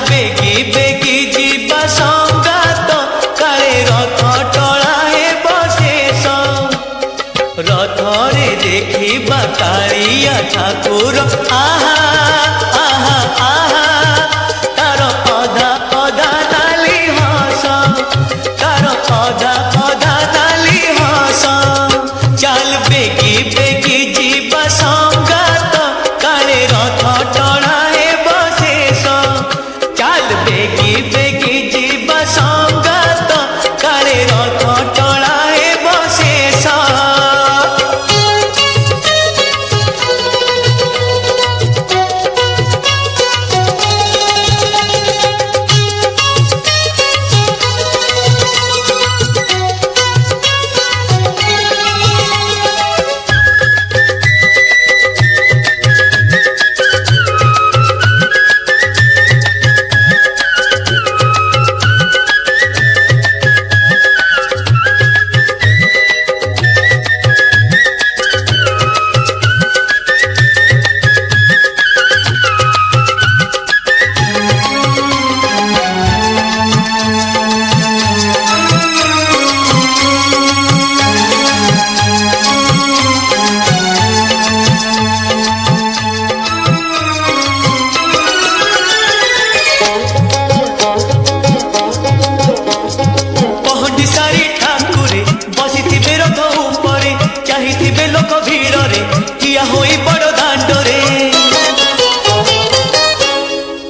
बेगी बेगी जीवा संगात काले रथ टळा हेब शेष रथ रे देखिबा कालिया ठाकुर आहा आहा आहा तार अधा अधा नाली हस तार अधा अधा नाली हस चल बेगी बेगी जीवा संगात काले रथ टळा हेब शेष चल बेगी बेगी जीवा संगात काले रथ टळा हेब शेष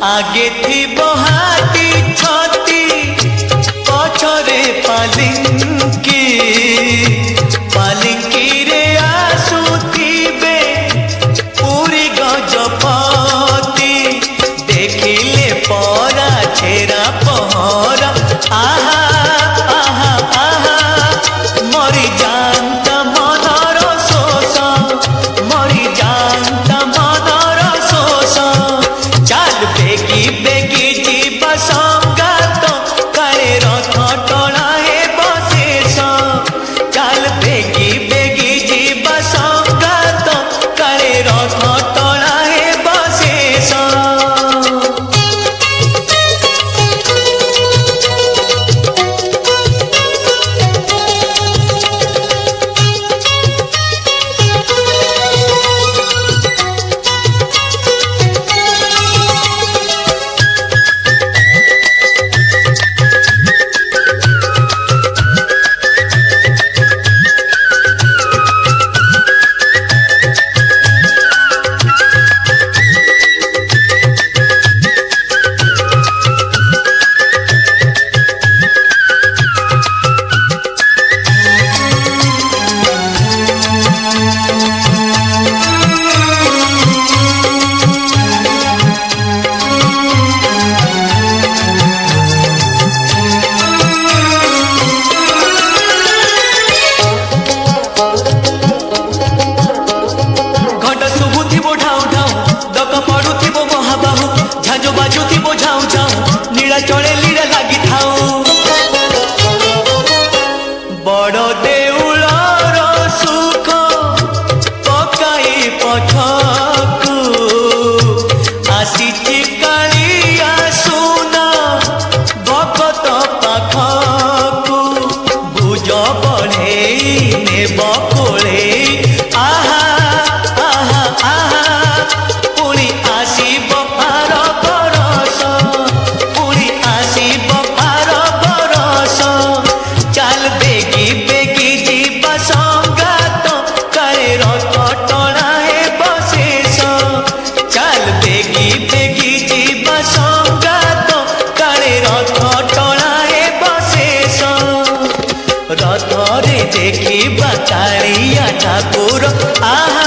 आगे थी बहाती छाती पछरे पालिंकी रे आसुथिबे पूरी गजपति देखिले परा छेरा पहरा आहा आहा आहा मरी जानता मनर शोष मरी जानता मनर शोष चल बेगी बेगी जीवा संगात काले रथ टळा हेब शेष चल बेगी बेगी जीवा संगात काले रथ टळा हेब शेष चले लीला लगी थाऊ बड़ देउलर सुख पकाई पछकू आसीची कालिया सुना भक्त पाखकू भुज बढ़ेई नेब कोळेई आहा आहा आहा पुणी आसीब आर बरस पुणी आसीब आर बरस चल बेगी बेगी जीवा संगात काले रथ टळा हेब शेष चल बेगी बेगी जीवा संगात काले रथ टळा हेब शेष रथ रे देखिबा कालिया ठाकुर आहा